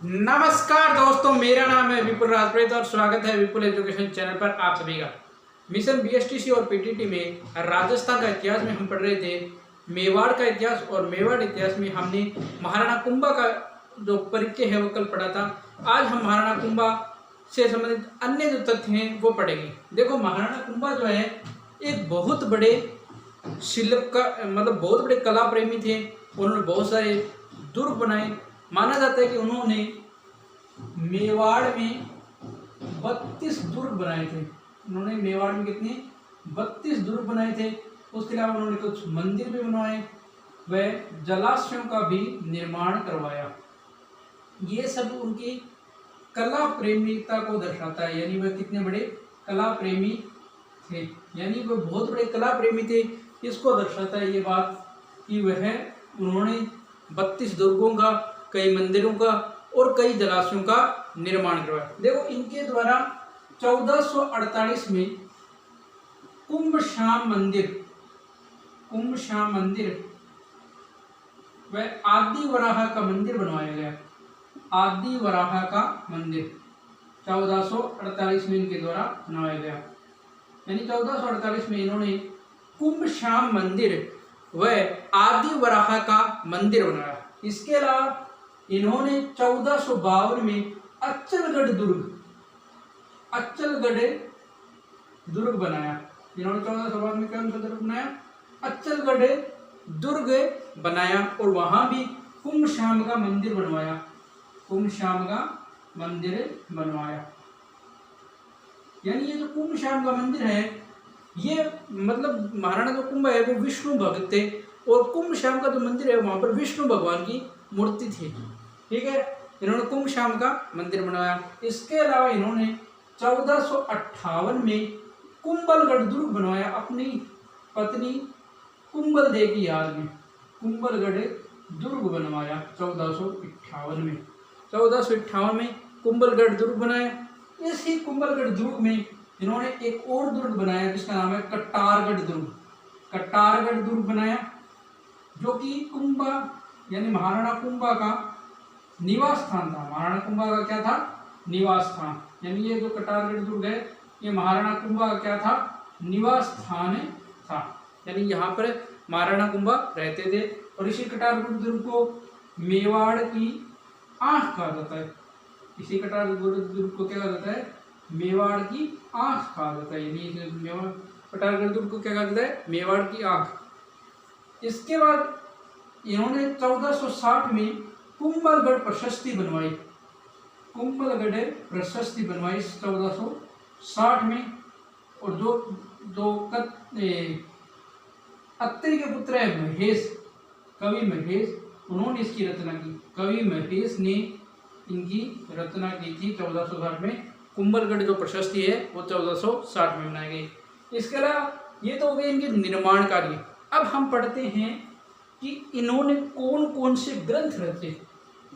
नमस्कार दोस्तों, मेरा नाम है विपुल राजप्रीत और स्वागत है विपुल एजुकेशन चैनल पर आप सभी का। मिशन बीएसटीसी और पीटीटी में राजस्थान का इतिहास में हम पढ़ रहे थे मेवाड़ का इतिहास, और मेवाड़ इतिहास में हमने महाराणा कुंभा का जो परिचय है वो कल पढ़ा था। आज हम महाराणा कुंभा से संबंधित अन्य जो तथ्य हैं वो पढ़ेंगे। देखो, महाराणा कुंभा जो है एक बहुत बड़े शिल्प का मतलब बहुत बड़े कला प्रेमी थे। उन्होंने बहुत सारे दुर्ग बनाए। माना जाता है कि उन्होंने मेवाड़ में 32 दुर्ग बनाए थे। उन्होंने मेवाड़ में कितने 32 दुर्ग बनाए थे। उसके अलावा उन्होंने कुछ मंदिर भी बनवाए, वह जलाशयों का भी निर्माण करवाया। ये सब उनकी कला प्रेमिकता को दर्शाता है, यानी वह कितने बड़े कला प्रेमी थे, यानी वह बहुत बड़े कला प्रेमी थे। इसको दर्शाता है ये बात कि वह उन्होंने 32 दुर्गों का, कई मंदिरों का और कई जलाशयों का निर्माण करवाया। देखो, इनके द्वारा 1448 में कुंभश्याम मंदिर वह आदि वराह का मंदिर बनवाया गया। आदि वराह का मंदिर 1448 में इनके द्वारा बनवाया गया, यानी 1448 में इन्होंने कुंभश्याम मंदिर व आदि वराह का मंदिर बनाया। इसके अलावा इन्होंने 1452 में अच्चलगढ़ दुर्ग बनाया। इन्होंने 1452 में कौन सा दुर्ग बनाया? अच्चलगढ़ दुर्ग बनाया, और वहां भी कुंभश्याम का मंदिर बनवाया। यानी ये जो कुंभश्याम का मंदिर है, ये मतलब महाराणा जो कुंभ है वो विष्णु भक्त थे, और कुंभश्याम का जो मंदिर है वहां पर विष्णु भगवान की मूर्ति थी। ठीक है, इन्होंने कुंभश्याम का मंदिर बनवाया। इसके अलावा इन्होंने 1458 में कुंभलगढ़ दुर्ग बनवाया अपनी पत्नी कुंभल देव की याद में। कुंभलगढ़ दुर्ग बनवाया 1458 में। 1458 में कुंभलगढ़ दुर्ग बनाया। इसी कुंभलगढ़ दुर्ग में इन्होंने एक और दुर्ग बनाया जिसका नाम है कट्टारगढ़ दुर्ग बनाया, जो कि कुंभा यानी महाराणा कुंभा का निवास स्थान था। महाराणा कुंभा का क्या था? निवास स्थान। यानी ये जो कट्टारगढ़ दुर्ग है ये महाराणा कुंभा का क्या था? निवास स्थान था। यानी यहाँ पर महाराणा कुंभा रहते थे। और इसी कट्टारगढ़ दुर्ग को मेवाड़ की आंख कहा जाता है। इसी कट्टारगढ़ दुर्ग को क्या कहा जाता है? मेवाड़ की आंख कहा जाता है। यानी कट्टारगढ़ दुर्ग को क्या कहा जाता है? मेवाड़ की आंख। इसके बाद इन्होंने 1460 में कुंभलगढ़ प्रशस्ति बनवाई। 1460 में। और जो अत्रि के पुत्र है महेश, कवि महेश, उन्होंने इसकी रचना की। कवि महेश ने इनकी रचना की थी 1460 में। कुंभलगढ़ जो प्रशस्ति है वो 1460 में बनाई गई। इसके अलावा ये तो हो गए इनके निर्माण कार्य। अब हम पढ़ते हैं कि इन्होंने कौन कौन से ग्रंथ रचे।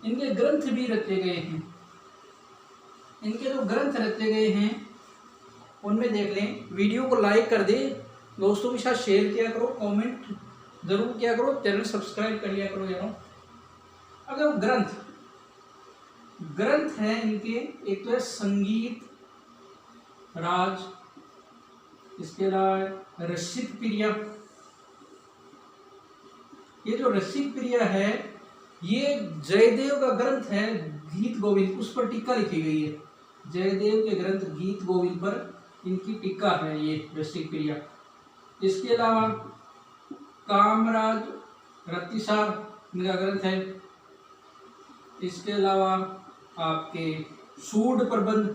इनके ग्रंथ भी रचे गए हैं। इनके जो ग्रंथ रचे गए हैं उनमें देख लें। वीडियो को लाइक कर दे, दोस्तों के साथ शेयर किया करो, कमेंट जरूर किया करो, चैनल सब्सक्राइब कर लिया करो यारों। अगर ग्रंथ है इनके, एक तो है संगीत राज, इसके अलावा रसिक प्रिया। ये जो रसिक प्रिया है ये जयदेव का ग्रंथ है गीत गोविंद, उस पर टीका लिखी गई है। जयदेव के ग्रंथ गीत गोविंद पर इनकी टीका है ये रसिक प्रिया। इसके अलावा कामराज रतिसार इनका ग्रंथ है। इसके अलावा आपके सूड प्रबंध,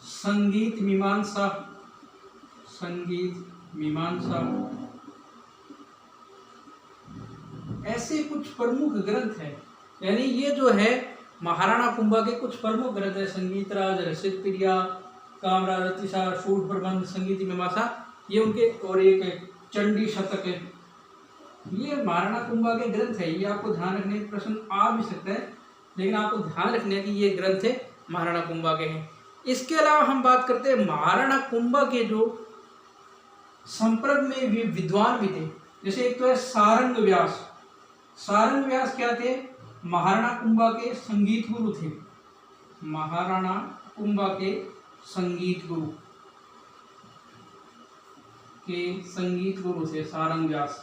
संगीत मीमांसा, ऐसे कुछ प्रमुख ग्रंथ हैं। यानी ये जो है महाराणा कुंभा के कुछ प्रमुख ग्रंथ है। संगीत राज, रसिक प्रिया, कामराज रतिसार, सूड प्रबंध, संगीत मीमांसा, ये उनके, और एक चंडी शतक है। ये महाराणा कुंभा के ग्रंथ है। ये आपको ध्यान रखने का प्रश्न आ भी सकता है, लेकिन आपको ध्यान रखने की ये ग्रंथ है महाराणा कुंभा के हैं। इसके अलावा हम बात करते हैं महाराणा कुंभा के जो संपर्क में भी विद्वान भी थे। जैसे एक तो है सारंग व्यास, सारंग व्यास क्या थे? महाराणा कुंभा के संगीत गुरु थे। महाराणा कुंभा के संगीत गुरु थे सारंग व्यास,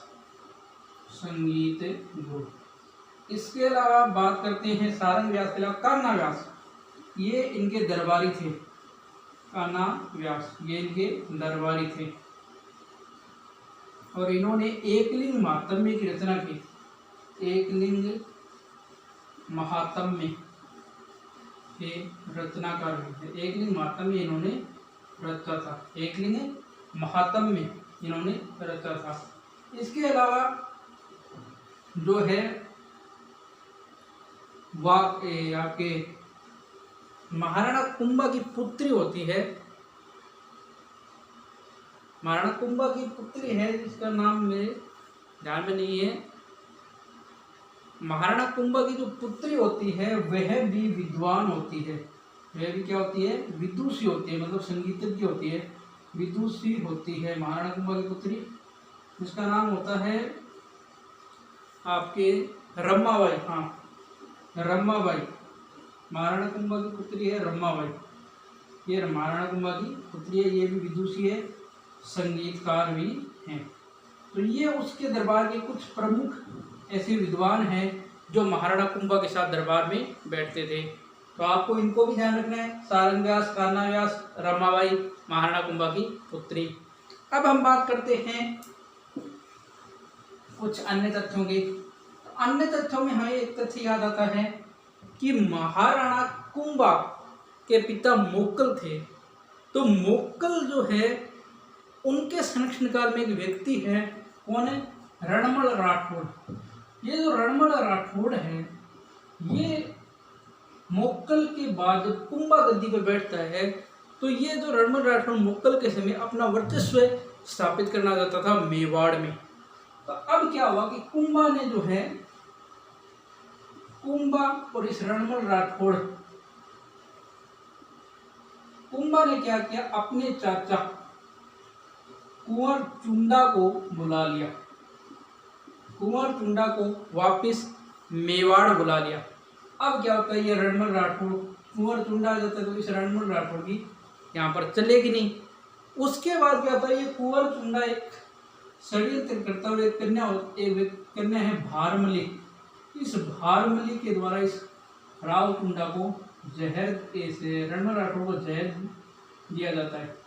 संगीत गुरु। इसके अलावा बात करते हैं सारंग व्यास के अलावा कान्हा व्यास, ये इनके दरबारी थे। कान्हा व्यास ये इनके दरबारी थे और इन्होंने एकलिंग महात्म्य की रचना की। एकलिंग महात्म्य के रचनाकार भी थे। एकलिंग महात्म्य इन्होंने रचा था। एकलिंग महात्म्य इन्होंने रचा था। इसके अलावा जो है आपके महाराणा कुंभा की पुत्री होती है, महाराणा कुंभा की पुत्री है जिसका नाम मेरे ध्यान में नहीं है। महाराणा कुंभा की जो पुत्री होती है वह भी विद्वान होती है। वह भी क्या होती है? विदुषी होती है, मतलब संगीतज्ञ होती है, विदुषी होती है महाराणा कुंभा की पुत्री, जिसका नाम होता है आपके रमाबाई। हाँ, रमाबाई महाराणा कुंभा की पुत्री है रमाबाई। ये महाराणा कुंभा की पुत्री है, ये भी विदुषी है, संगीतकार भी हैं। तो ये उसके दरबार के कुछ प्रमुख ऐसे विद्वान हैं जो महाराणा कुंभा के साथ दरबार में बैठते थे। तो आपको इनको भी ध्यान रखना है, सारंग व्यास, कान्हा व्यास, रमाबाई, महाराणा कुंभा की पुत्री। अब हम बात करते हैं कुछ अन्य तथ्यों की। तो अन्य तथ्यों में हमें एक तथ्य याद आता है कि महाराणा कुंभा के पिता मोक्कल थे। तो मोक्कल जो है उनके संरक्षण काल में एक व्यक्ति है, कौन है? रणमल राठौड़। ये जो रणमल राठौड़ है ये मोक्कल के बाद जब कुंभा गद्दी पर बैठता है तो ये जो रणमल राठौड़ मोक्कल के समय अपना वर्चस्व स्थापित करना चाहता था मेवाड़ में। तो अब क्या हुआ कि कुंभा ने जो है, कुंभा और इस रणमल राठौड़, कुंभा ने क्या किया? अपने चाचा कुंवर चुंडा को बुला लिया, कुंवर चुंडा को वापस मेवाड़ बुला लिया। अब क्या होता है? ये रणमल राठौड़, कुंवर चुंडा आ जाता है तो इस रणमल राठौड़ की यहाँ पर चलेगी नहीं। उसके बाद क्या होता है? ये कुंवर चुंडा एक षड्यंत्र करता है, एक कन्या है भारमली। इस भारमली के द्वारा इस राव चुंडा को जहर, इस रणमल राठौड़ को जहर दिया जाता है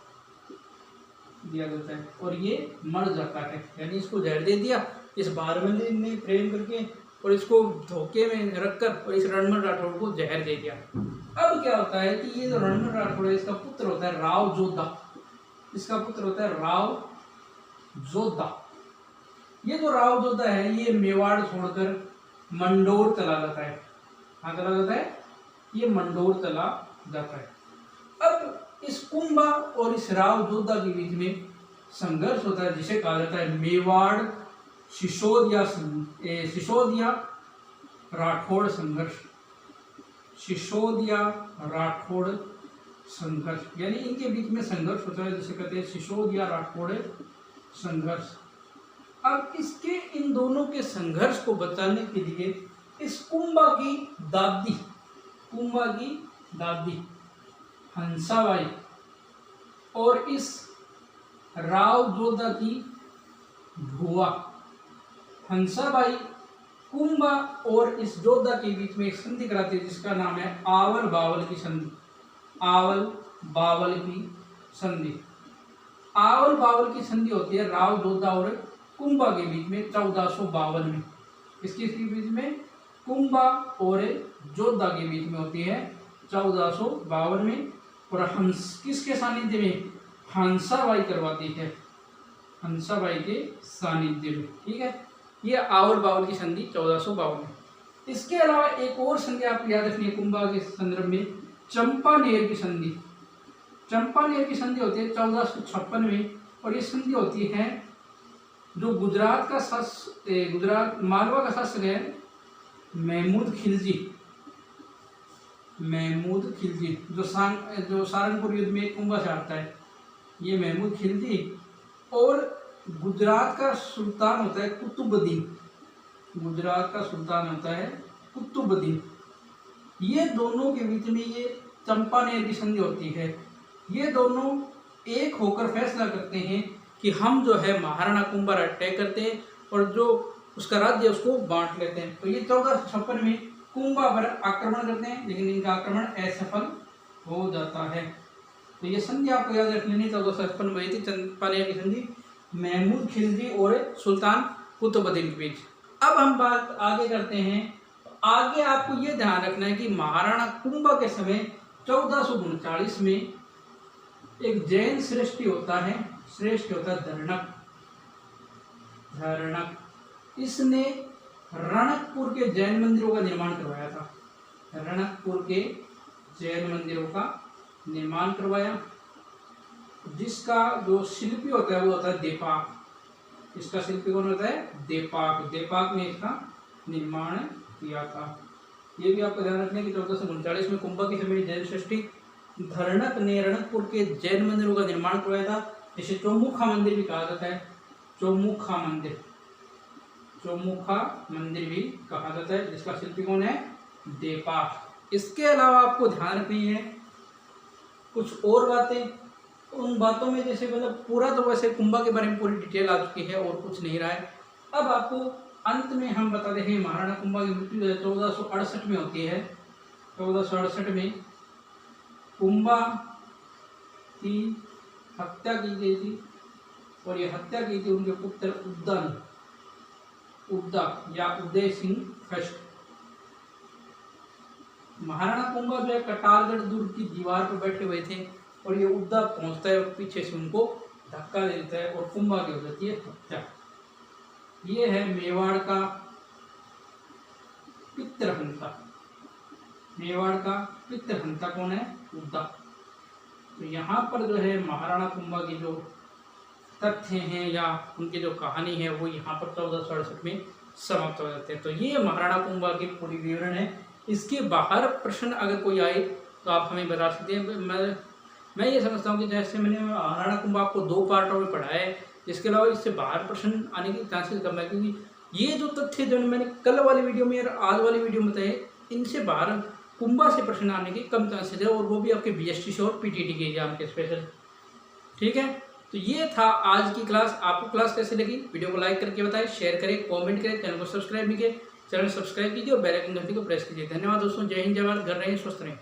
और ये मर जाता है। यानी इसको जहर दे दिया इस भारमली ने प्रेम करके और इसको धोखे में रखकर और इस रणमल राठौड़ को जहर दे दिया। अब क्या होता है कि ये जो रणमल राठौड़ है इसका पुत्र होता है राव जोधा। इसका पुत्र होता है राव जोधा। ये जो राव जोधा है ये मेवाड़ छोड़कर मंडोर चला जाता है। कहाँ चला जाता है? ये मंडोर चला जाता है। अब इस कुंभा और इस राव जोधा के बीच में संघर्ष होता है जिसे कहा जाता है मेवाड़ सिसोदिया राठौड़ संघर्ष। सिसोदिया राठौड़ संघर्ष यानी इनके बीच में संघर्ष होता है जिसे कहते हैं सिसोदिया राठौड़ संघर्ष। अब इसके इन दोनों के संघर्ष को बचाने के लिए इस कुंभा की दादी हंसाबाई और इस राव जोधा की भुआ हंसाबाई कुंभा और इस जोधा के बीच में एक संधि कराती है जिसका नाम है आवल बावल की संधि। आवल बावल की संधि होती है राव जोधा और कुंभा के बीच में 1452 में। इसके बीच में कुंभा और जोधा के बीच में होती है 1452 में। और किसके सानिध्य में? हंसाबाई करवाती है, हंसाबाई के सानिध्य में। ठीक है, ये आवल बावल की संधि 1452 में। इसके अलावा एक और संधि आपको याद रखनी है कुंभा के संदर्भ में, चंपानेर की संधि। चंपानेर की संधि होती है 1456 में और ये संधि होती है जो गुजरात मालवा का शासक है महमूद खिलजी जो सारंगपुर युद्ध में कुंभा से आता है। ये महमूद खिलजी और गुजरात का सुल्तान होता है गुजरात का सुल्तान होता है कुतुबुद्दीन। ये दोनों के बीच में ये चंपानेर की संधि होती है। ये दोनों एक होकर फैसला करते हैं कि हम जो है महाराणा कुंभा अटैक करते हैं और जो उसका राज्य उसको बांट लेते हैं। तो ये 1456 में कुंभा पर आक्रमण करते हैं, लेकिन इनका आक्रमण असफल हो जाता है। तो ये संधि आपको याद रख लेनी, 1456 में हुई थी चंपानेर की संधि महमूद खिलजी और सुल्तान कुतुबुद्दीन के बीच। अब हम बात आगे करते हैं। आगे आपको ये ध्यान रखना है कि महाराणा कुंभा के समय 1439 में एक जैन श्रेष्ठ होता है धरणक। इसने रणकपुर के जैन मंदिरों का निर्माण करवाया था। रणकपुर के जैन मंदिरों का निर्माण करवाया, जिसका जो शिल्पी होता है वो होता है देपाक। इसका शिल्पी कौन होता है? देपाक ने इसका निर्माण किया था। ये भी आपको ध्यान रखना है कि 1439 में कुंभा के समय जैन श्रेष्ठी धरणक ने रणकपुर के जैन मंदिरों का निर्माण करवाया था, जिसे चौमुखा मंदिर भी कहा जाता है। चौमुखा मंदिर भी कहा जाता है, जिसका शिल्पी कौन है? देपाक। इसके अलावा आपको ध्यान रखनी है कुछ और बातें। उन बातों में जैसे मतलब पूरा तो वैसे कुंभा के बारे में पूरी डिटेल आ चुकी है और कुछ नहीं रहा है। अब आपको अंत में हम बता दें कि महाराणा कुंभा की मृत्यु 1468 में होती है। 1468 में कुंभा की हत्या की गई थी और ये हत्या की थी उनके पुत्र उदय सिंह फर्स्ट। महाराणा कुंभा जो है कटारगढ़ दुर्ग की दीवार पर बैठे हुए थे और ये उद्दा पहुंचता है और पीछे से उनको धक्का दे देता है और कुंभा की हो जाती है हत्या। ये है मेवाड़ का पितृहंता कौन है? उद्दा। तो यहाँ पर जो है महाराणा कुंभा की जो तथ्य हैं या उनकी जो कहानी है वो यहाँ पर 1468 में समाप्त हो जाते हैं। तो ये महाराणा कुंभा की पूरी विवरण है। इसके बाहर प्रश्न अगर कोई आए तो आप हमें बता सकते हैं। मैं ये समझता हूँ कि जैसे मैंने महाराणा कुंभा आपको 2 पार्टों में पढ़ा है, इसके अलावा इससे बाहर प्रश्न आने के चांसेस कम है, क्योंकि ये जो तथ्य जो मैंने कल वाली वीडियो में और आज वाली वीडियो में बताए, इनसे बाहर कुंभा से प्रश्न आने के कम चांसेस है, और वो भी आपके BSTC और PTT के एग्जाम के स्पेशल। ठीक है, तो ये था आज की क्लास। आपको क्लास कैसे लगी? वीडियो को लाइक करके बताएं, शेयर करें, कमेंट करें। चैनल को सब्सक्राइब नहीं किए, चैनल सब्सक्राइब कीजिए और बेल आइकन घंटी को प्रेस कीजिए। धन्यवाद दोस्तों। जय हिंद, जय भारत। घर रहें, स्वस्थ रहें।